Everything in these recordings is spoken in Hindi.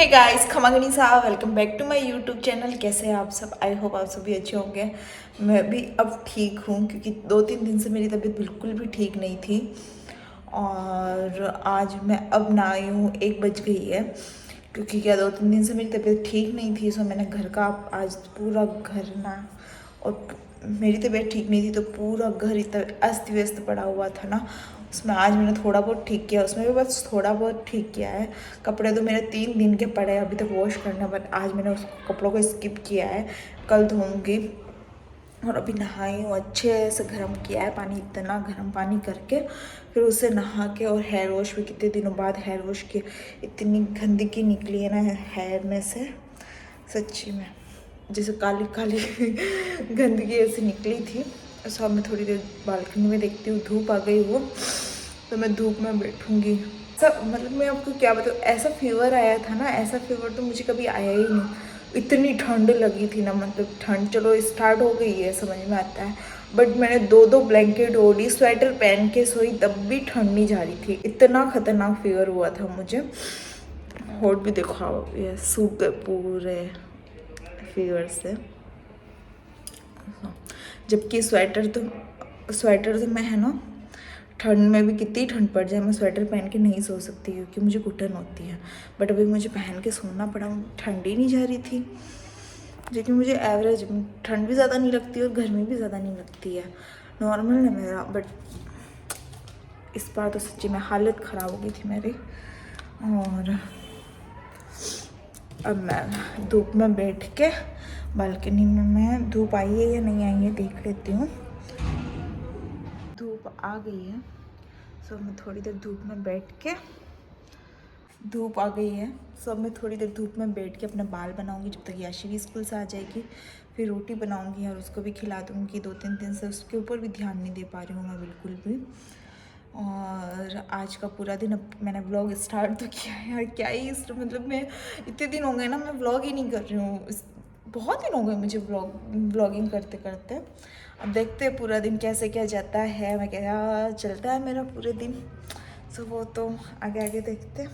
गाइस, खमागनी साहब, welcome back to my YouTube channel. कैसे हैं आप सब? आई होप आप सभी अच्छे होंगे। मैं भी अब ठीक हूँ क्योंकि 2-3 दिन से मेरी तबीयत बिल्कुल भी ठीक नहीं थी। और आज मैं अब ना आई हूँ, 1 बज गई है क्योंकि क्या 2-3 दिन से मेरी तबीयत ठीक नहीं थी। सो मैंने घर का आज पूरा घर ना, और मेरी तबीयत ठीक नहीं थी तो पूरा घर इतना अस्त व्यस्त पड़ा हुआ था ना, उसमें आज मैंने थोड़ा बहुत ठीक किया। उसमें भी बस थोड़ा बहुत ठीक किया है। कपड़े तो मेरे 3 दिन के पड़े हैं अभी तक वॉश करना, बट आज मैंने उस कपड़ों को स्किप किया है, कल धोऊंगी। और अभी नहाई हूँ, अच्छे से गर्म किया है पानी, इतना गर्म पानी करके फिर उससे नहा के, और हेयर वॉश भी कितने दिनों बाद हेयर वॉश की। इतनी गंदगी निकली है ना हेयर में से, सच्ची में जैसे काली काली गंदगी ऐसे निकली थी। सो अब मैं थोड़ी देर बालकनी में देखती हूँ, धूप आ गई हो तो मैं धूप में बैठूंगी। सब मतलब मैं आपको क्या बताऊँ, ऐसा फीवर आया था ना, ऐसा फीवर तो मुझे कभी आया ही नहीं। इतनी ठंड लगी थी ना, मतलब ठंड चलो स्टार्ट हो गई है, समझ में आता है, बट मैंने 2-2 ब्लैंकेट ओढ़ी, स्वेटर पहन के सोई, तब भी ठंड नहीं जा रही थी। इतना खतरनाक फीवर हुआ था मुझे। होठ भी देखो ये सूख गए पूरे फीवर से। जबकि स्वेटर तो मैं है ना, ठंड में भी कितनी ठंड पड़ जाए मैं स्वेटर पहन के नहीं सो सकती क्योंकि मुझे घुटन होती है। बट अभी मुझे पहन के सोना पड़ा, ठंड ही नहीं जा रही थी। लेकिन मुझे एवरेज ठंड भी ज़्यादा नहीं लगती और गर्मी भी ज़्यादा नहीं लगती है, नॉर्मल है मेरा। बट इस बार तो सच्ची में हालत ख़राब हो गई थी मेरी। और अब मैं धूप में बैठ के बालकनी में, मैं धूप आई है या नहीं आई है देख लेती हूँ। धूप आ गई है, सो मैं थोड़ी देर धूप में बैठ के, धूप आ गई है सो मैं थोड़ी देर धूप में बैठ के अपने बाल बनाऊंगी जब तक याशी भी स्कूल से आ जाएगी। फिर रोटी बनाऊंगी और उसको भी खिला दूंगी। 2-3 दिन से उसके ऊपर भी ध्यान नहीं दे पा रही हूँ मैं बिल्कुल भी। और आज का पूरा दिन, अब मैंने व्लॉग स्टार्ट तो किया है यार, क्या ही मतलब मैं इतने दिन हो गए ना, मैं व्लॉग ही नहीं कर रही हूँ। बहुत दिन हो गए मुझे व्लॉगिंग करते करते। अब देखते हैं पूरा दिन कैसे क्या जाता है, मैं क्या चलता है मेरा पूरे दिन। सो वो तो आगे आगे देखते।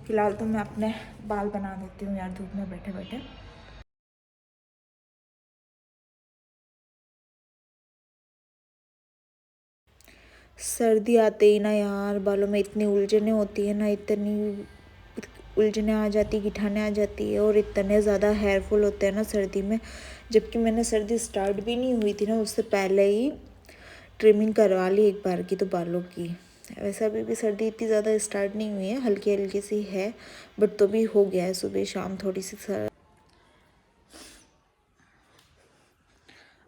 फिलहाल तो मैं अपने बाल बना देती हूँ यार धूप में बैठे बैठे। सर्दी आते ही ना यार बालों में इतनी उलझने होती है ना, इतनी उलझने आ जाती, गिठाने आ जाती है, और इतने ज़्यादा हेयरफॉल होते हैं ना सर्दी में। जबकि मैंने सर्दी स्टार्ट भी नहीं हुई थी ना, उससे पहले ही ट्रिमिंग करवा ली एक बार की तो बालों की। वैसे अभी भी सर्दी इतनी ज़्यादा स्टार्ट नहीं हुई है, हल्की हल्की सी है, बट तो भी हो गया है सुबह शाम थोड़ी सी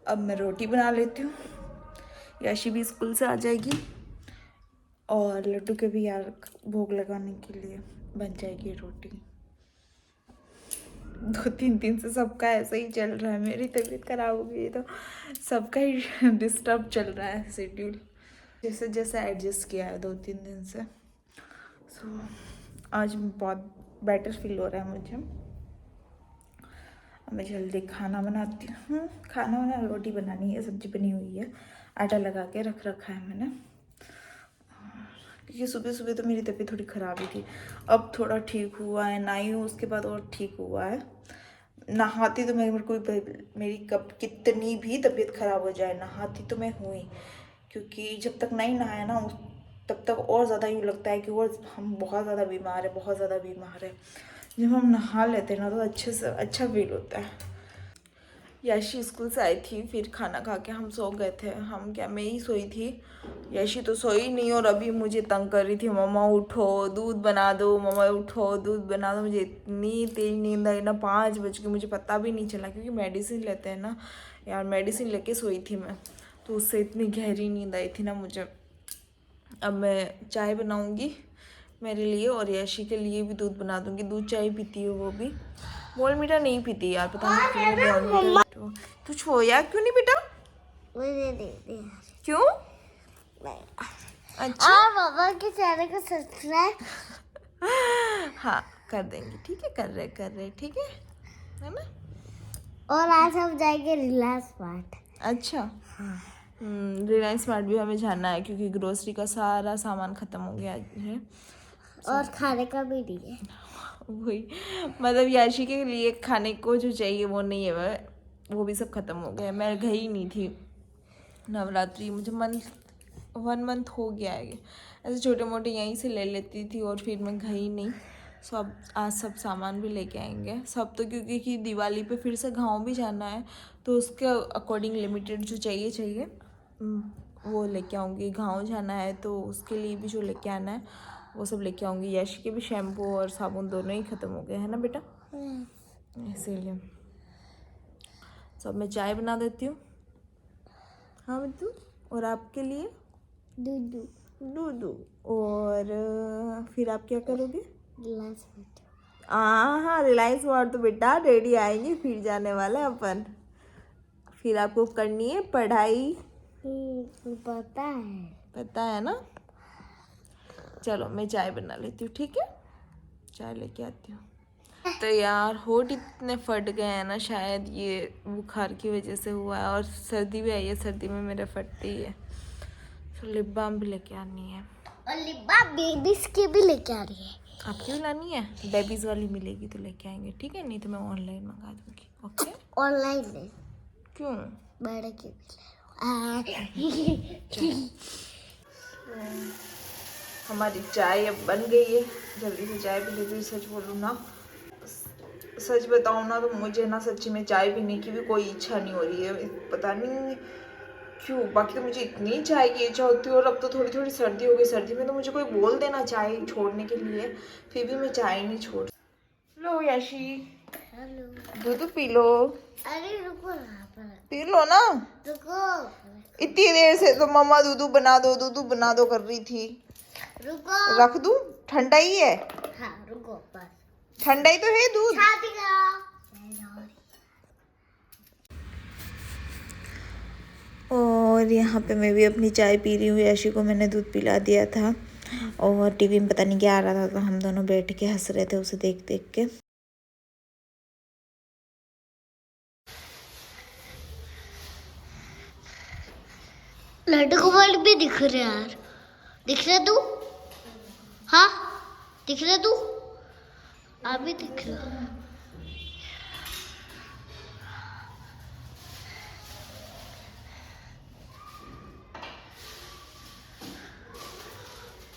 अब मैं रोटी बना लेती हूँ, याशी भी स्कूल से आ जाएगी और लड्डू के भी यार भोग लगाने के लिए बन जाएगी रोटी। 2-3 दिन से सबका ऐसा ही चल रहा है, मेरी तबीयत खराब हो गई है तो सबका ही डिस्टर्ब चल रहा है शेड्यूल, जैसे जैसे एडजस्ट किया है 2-3 दिन से। सो आज बहुत बेटर फील हो रहा है मुझे। मैं जल्दी खाना बनाती हूँ। खाना बना, रोटी बनानी है, सब्जी बनी हुई है, आटा लगा के रख रखा है मैंने, क्योंकि सुबह सुबह तो मेरी तबीयत थोड़ी ख़राब ही थी। अब थोड़ा ठीक हुआ है, नहाई हूँ उसके बाद और ठीक हुआ है। नहाती तो मेरे को मेरी कब कितनी भी तबीयत ख़राब हो जाए, नहाती तो मैं हुई, क्योंकि जब तक नहीं नहाया ना तब तक और ज़्यादा यूँ लगता है कि और हम बहुत ज़्यादा बीमार है, बहुत ज़्यादा बीमार है। जब हम नहा लेते हैं ना तो अच्छे से अच्छा फील होता है। याशी स्कूल से आई थी, फिर खाना खा के हम सो गए थे। हम क्या, मैं ही सोई थी, याशी तो सोई नहीं। और अभी मुझे तंग कर रही थी, मम्मा उठो दूध बना दो, मम्मा उठो दूध बना दो। मुझे इतनी तेज नींद आई ना, 5 बज के, मुझे पता भी नहीं चला क्योंकि मेडिसिन लेते हैं ना यार, मेडिसिन लेके सोई थी मैं, तो उससे इतनी गहरी नींद आई थी ना मुझे। अब मैं चाय बनाऊँगी मेरे लिए और याशी के लिए भी दूध बना दूँगी। दूध चाय पीती है वो भी, बोल मीठा नहीं पीती यार, पता नहीं क्यों बोल मीठा। तू छोया क्यों नहीं बेटा? क्यों? अच्छा पापा के चैनल को सब्सक्राइब हाँ कर देंगे, ठीक है, कर रहे ठीक है ना। और आज हम जाएंगे रिलायंस मार्ट। अच्छा हाँ। रिलायंस मार्ट भी हमें जाना है क्योंकि ग्रोसरी का सारा सामान ख़त्म हो गया है। और खाने का भी नहीं है। वही मतलब याशी के लिए खाने को जो चाहिए वो नहीं है, वो भी सब खत्म हो गया। मैं गई नहीं थी नवरात्रि, मुझे 1 मंथ हो गया है। ऐसे छोटे मोटे यहीं से ले लेती थी और फिर मैं गई नहीं। सो अब आज सब सामान भी लेके आएंगे सब, तो क्योंकि कि दिवाली पे फिर से गांव भी जाना है, तो उसके अकॉर्डिंग लिमिटेड जो चाहिए वो लेके आऊँगी। गांव जाना है तो उसके लिए भी जो लेके आना है वो सब लेके आऊँगी। यश के भी शैम्पू और साबुन दोनों ही ख़त्म हो गए हैं ना बेटा, इसीलिए सब मैं चाय बना देती हूँ। हाँ बिट्टू, और आपके लिए दूधू दूध, और फिर आप क्या करोगे? गिलास में हाँ, रिलायंस मार्ट तो बेटा रेडी आएंगे, फिर जाने वाला है अपन। फिर आपको करनी है पढ़ाई, पता है ना। चलो मैं चाय बना लेती हूँ, ठीक है, चाय लेके आती हूँ। तो यार होठ इतने फट गए हैं ना, शायद ये बुखार की वजह से हुआ है, और सर्दी भी आई है, सर्दी में मेरा फटते ही है। तो लिप बाम भी लेके आनी है, और लिप बाम बेबीज के भी लेके आ रही है। आपकी भी लानी है? बेबीज वाली मिलेगी तो लेके आएंगे, ठीक है, नहीं तो मैं ऑनलाइन मंगा दूंगी। ओके, ऑनलाइन नहीं, क्यों? बड़े के हमारी चाय अब बन गई है, जल्दी से चाय पी लेती हूँ। सच बोलूँ ना, सच बताऊँ ना तो मुझे ना सच्ची में चाय पीने की भी कोई इच्छा नहीं हो रही है, पता नहीं क्यों। बाकी तो मुझे इतनी चाय की इच्छा होती है, और अब तो थोड़ी थोड़ी सर्दी हो गई, सर्दी में तो मुझे कोई बोल देना चाय छोड़ने के लिए, फिर भी मैं चाय नहीं छोड़। लो याशी, हेलो, दूध पी लो। अरे रुको यहाँ पर, पी लो ना, रुको इतनी देर से तो मम्मा दूध बना दो कर रही थी। रुको, रख दूं? ठंडा ही है। हाँ रुको बस, ठंडा ही तो है दूध। शादी करो। और यहाँ पे मैं भी अपनी चाय पी रही हूँ। याशी को मैंने दूध पिला दिया था, और टीवी में पता नहीं क्या आ रहा था, तो हम दोनों बैठ के हंस रहे थे उसे देख देख के। लड्डू गोपाल भी दिख रहे यार, दिख रहे तू? हाँ दिख रहे तू? आप भी दिख रहे?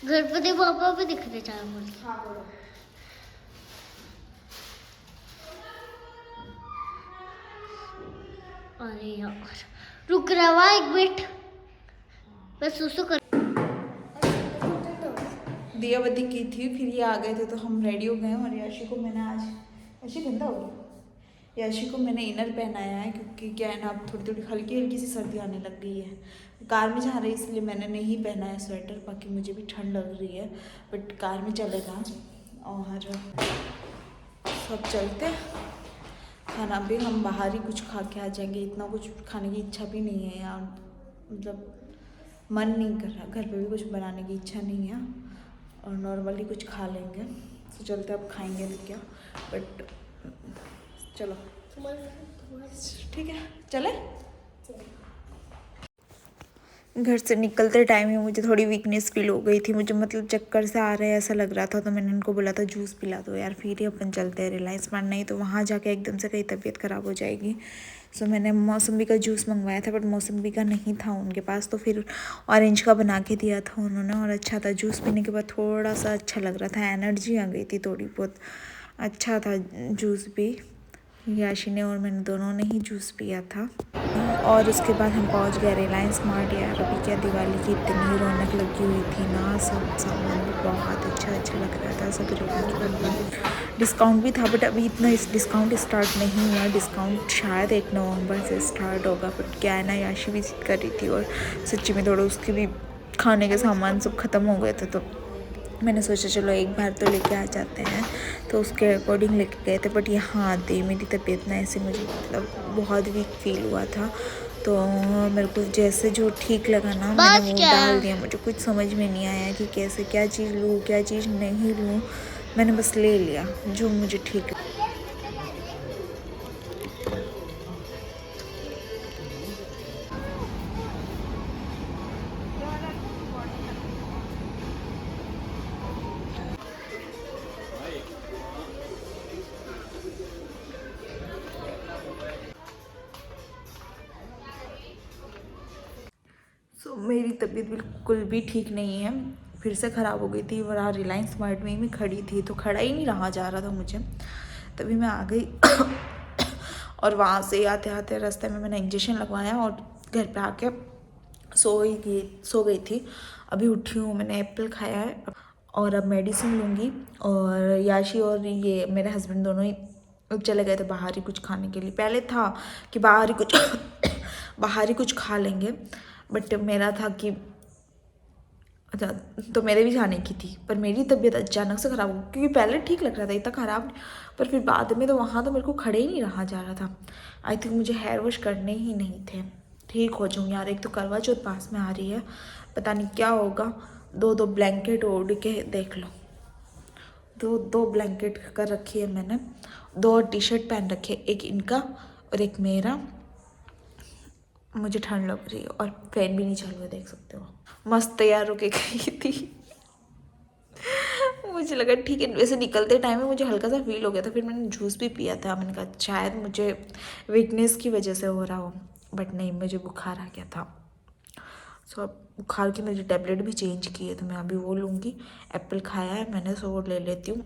गणपति पापा भी दिख रहे चार बोल के। अरे यार रुक रहा एक मिनट, बस सुसु कर। दिया बत्ती की थी, फिर ये आ गए थे तो हम रेडी हो गए। और याशी को मैंने आज, याशी गंदा हो गया, याशी को मैंने इनर पहनाया है, क्योंकि क्या है ना, अब थोड़ी थोड़ी हल्की हल्की सी सर्दी आने लग गई है। कार में जा रही इसलिए मैंने नहीं पहना है स्वेटर, बाकी मुझे भी ठंड लग रही है, बट कार में चलेगा। और सब चलते, खाना भी हम बाहर ही कुछ खा के आ जाएंगे, इतना कुछ खाने की इच्छा भी नहीं है यार, मतलब मन नहीं कर रहा, घर पे भी कुछ बनाने की इच्छा नहीं है, और नॉर्मली कुछ खा लेंगे। तो चलते अब खाएंगे भी क्या, बट चलो ठीक है चले। घर से निकलते टाइम ही मुझे थोड़ी वीकनेस फील हो गई थी, मुझे मतलब चक्कर से आ रहे हैं ऐसा लग रहा था, तो मैंने उनको बोला था जूस पिला दो यार, फिर ही अपन चलते हैं रिलायंस मार्ट, नहीं तो वहाँ जाके एकदम से कहीं तबीयत ख़राब हो जाएगी। सो मैंने मौसम्बी का जूस मंगवाया था, बट मौसम्बी का नहीं था उनके पास, तो फिर ऑरेंज का बना के दिया था उन्होंने, और अच्छा था। जूस पीने के बाद थोड़ा सा अच्छा लग रहा था, एनर्जी आ गई थी थोड़ी बहुत, अच्छा था जूस भी। याशी ने और मैंने दोनों ने ही जूस पिया था। और उसके बाद हम पहुंच गए रिलायंस मार्ट। यार अभी क्या दिवाली की इतनी रौनक लगी हुई थी ना, सब सामान भी बहुत अच्छा लग रहा था, सब डिस्काउंट भी था, बट अभी इतना डिस्काउंट स्टार्ट नहीं हुआ, डिस्काउंट शायद 1 नवंबर से स्टार्ट होगा। बट क्या है ना, याशी भी जिद कर रही थी, और सच्ची में थोड़ा उसके भी खाने के सामान सब ख़त्म हो गए थे, तो मैंने सोचा चलो एक बार तो लेके आ जाते हैं, तो उसके अकॉर्डिंग लेके गए थे। बट यहाँ आते मेरी तबीयत ना ऐसे, मुझे मतलब बहुत वीक फील हुआ था, तो मेरे को जैसे जो ठीक लगा ना मैंने वो डाल दिया। मुझे कुछ समझ में नहीं आया कि कैसे क्या चीज़ लूँ क्या चीज़ नहीं लूँ, मैंने बस ले लिया जो मुझे ठीक लगा। सो मेरी तबीयत बिल्कुल भी ठीक नहीं है, फिर से ख़राब हो गई थी। वहाँ रिलायंस स्मार्ट में ही मैं खड़ी थी तो खड़ा ही नहीं रहा जा रहा था मुझे, तभी मैं आ गई। और वहाँ से आते आते रास्ते में मैंने इंजेक्शन लगवाया और घर पे आके सो गई थी। अभी उठी हूँ, मैंने एप्पल खाया है और अब मेडिसिन लूँगी। और याशी और ये मेरे हस्बैंड दोनों ही चले गए थे बाहर ही कुछ खाने के लिए। पहले था कि बाहर ही कुछ बाहर ही कुछ खा लेंगे, बट मेरा था कि अच्छा, तो मेरे भी जाने की थी, पर मेरी तबीयत अचानक से ख़राब हो गई। क्योंकि पहले ठीक लग रहा था, इतना ख़राब नहीं, पर फिर बाद में तो वहाँ तो मेरे को खड़े ही नहीं रहा जा रहा था। आई थिंक मुझे हेयर वॉश करने ही नहीं थे, ठीक हो जाऊँ यार। एक तो करवा चौथ पास में आ रही है, पता नहीं क्या होगा। दो ब्लैंकेट ओढ़ के देख लो, दो ब्लैंकेट कर रखी है मैंने, 2 टी-शर्ट पहन रखी है, एक इनका और एक मेरा। मुझे ठंड लग रही है और फैन भी नहीं चल रहा, देख सकते हो। मस्त तैयार होके गई थी। मुझे लगा ठीक है, वैसे निकलते टाइम में मुझे हल्का सा फील हो गया था, फिर मैंने जूस भी पिया था। मैंने कहा शायद मुझे वीकनेस की वजह से हो रहा हो, बट नहीं, मुझे बुखार आ गया था। सो अब बुखार की मेरी टैबलेट भी चेंज की है, तो मैं अभी वो लूँगी। एप्पल खाया है मैंने, सो वो ले लेती हूँ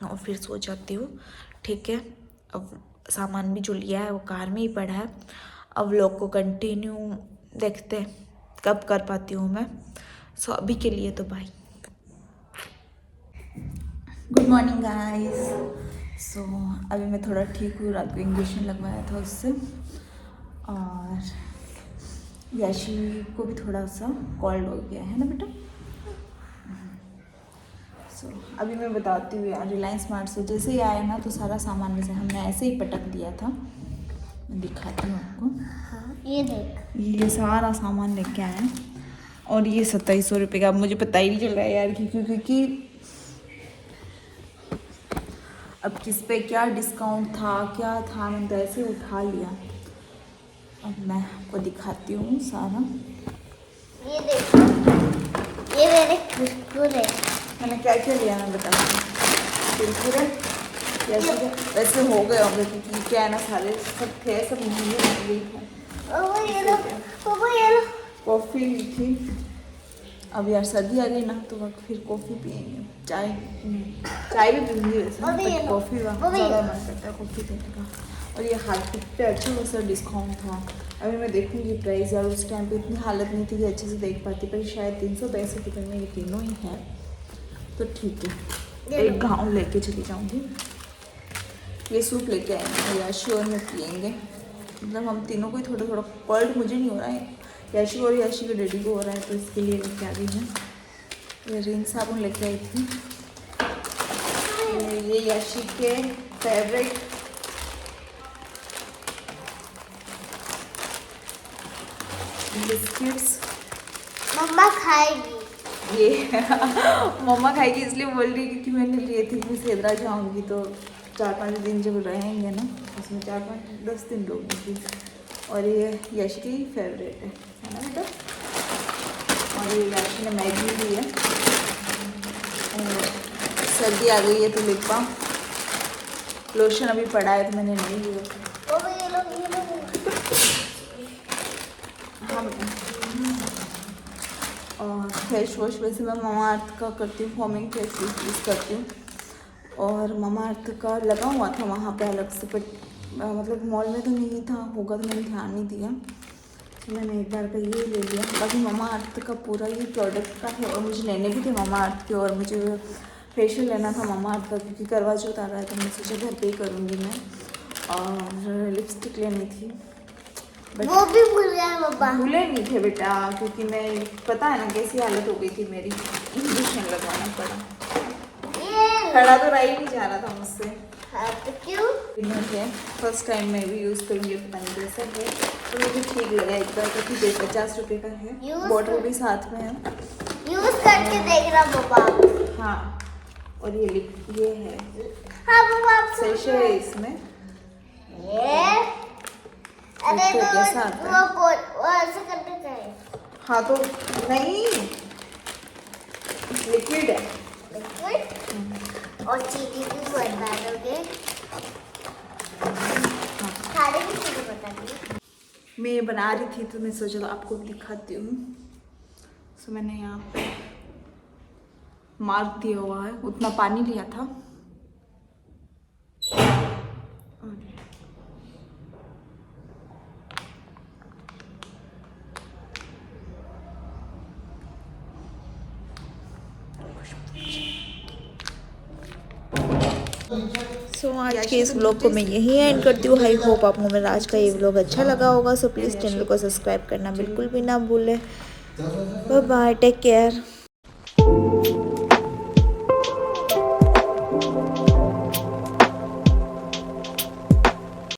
और फिर सो जाती हूँ, ठीक है। अब सामान भी जो लिया है वो कार में ही पड़ा है। अब व्लॉग को कंटिन्यू देखते हैं कब कर पाती हूँ मैं। सो अभी के लिए तो bye. Good morning guys. So अभी मैं थोड़ा ठीक हूँ, रात को इंजेक्शन लगवाया था उससे, और याशी को भी थोड़ा सा कोल्ड हो गया है ना बेटा। सो अभी मैं बताती हूँ यार, रिलायंस स्मार्ट से जैसे ही आया ना तो सारा सामान में से हमने ऐसे ही पटक दिया था। मैं दिखाती हूँ आपको। हाँ, ये देख, ये सारा सामान लेके आए हैं और ये 2700 रुपये का। अब मुझे पता ही नहीं चल रहा है यार, क्योंकि अब किस पे क्या डिस्काउंट था क्या था, मैंने तो ऐसे उठा लिया। अब मैं आपको दिखाती हूँ सारा। ये देखो, ये मेरे कुरकुरे। मैंने क्या क्या लिया मैं बताती हूँ। कुरकुरे वैसे हो गए होंगे, क्योंकि क्या है ना, सारे सब थे, सब महंगे थे। पापा ये लो। कॉफ़ी ली थी। अब यार सर्दी आ गई ना, तो वक्त फिर कॉफ़ी पियेंगे। चाय भी पीएंगे वैसे, बट कॉफ़ी ज़्यादा मन करता है कॉफ़ी पीने का। और ये हार्पिक पे अच्छा खासा डिस्काउंट था। अभी मैं देखूँगी प्राइस यार, उस टाइम पे इतनी हालत नहीं थी कि अच्छे से देख पाती, पर शायद 365 रुपये में ये तीनों ही है, तो ठीक है। एक गाँव लेके चली जाऊँगी। ये सूप लेके आएंगे, याशी और मैं पियेंगे। मतलब हम तीनों को ही थोड़ा थोड़ा, कोल्ड मुझे नहीं हो रहा है, याशी और याशी के डैडी को हो रहा है, तो इसके लिए लेके आ गई हैं। ये रिन साबुन लेके आई थी। ये याशी के फेवरेट बिस्किट्स मम्मा खाएगी। ये मम्मा खाएगी इसलिए बोल रही है, क्योंकि मैंने लिए थे कि सेदरा जाऊँगी तो 4-5 दिन जब रहेंगे ना, उसमें 4-5-10 दिन रहूँगी। और ये यश की फेवरेट है ना बेटा। और ये यश ने मैगी ली है। और सर्दी आ गई है तो लिप बाम, लोशन अभी पड़ा है तो मैंने नहीं लिया। हाँ और फेस वॉश वैसे मैं मामा अर्थ का करती हूँ, फॉर्मिंग फेस यूज़ करती हूँ। और मामा अर्थ का लगा हुआ था वहाँ पे अलग से, बट मतलब मॉल में तो नहीं था, होगा तो मैंने ध्यान नहीं दिया, तो मैंने एक बार का ये ले लिया। बाकी मामा अर्थ का पूरा ये प्रोडक्ट का है, और मुझे लेने भी थे मामा अर्थ के, और मुझे फेशियल लेना था मामा अर्थ का, क्योंकि करवा चौथ आ रहा है तो मैं सोचा घर पे ही करूँगी मैं। और लिपस्टिक लेनी थी, बट वो भी भूल गया पापा। भूले नहीं थे बेटा, क्योंकि मैं पता है ना कैसी हालत हो गई थी मेरी, इंजेक्शन लगवाना पड़ा। खड़ा तो रह ही नहीं जा रहा था मुझसे। हाँ, तो क्यों? फर्स्ट टाइम मैं भी यूज़ करूँगी, पता नहीं कैसा है, तो मुझे ठीक लगा एक बार, क्योंकि 50 रुपये का है, बॉटल भी साथ में है। यूज करके देखना पापा। हाँ, और ये है हाँ पापा, आप सेशे है इसमें। ये अरे देखो तो कैसा आता है। वो ऐसे करने चाहिए। हाँ तो नहीं, लिक्विड है। लिक्विड और चीनी भी बहुत डालोगे। सारे की चीजें बता दी। मैं बना रही थी तो मैं सोचा आपको भी दिखाती हूँ। सो मैंने यहाँ पे मार्क दिया हुआ है, उतना पानी लिया था। सो आज के इस व्लॉग को मैं यहीं एंड करती हूँ। आई होप आपको मेरा आज का ये व्लॉग अच्छा लगा होगा। सो प्लीज़ चैनल को सब्सक्राइब करना बिल्कुल भी ना भूलें। Bye bye, take care.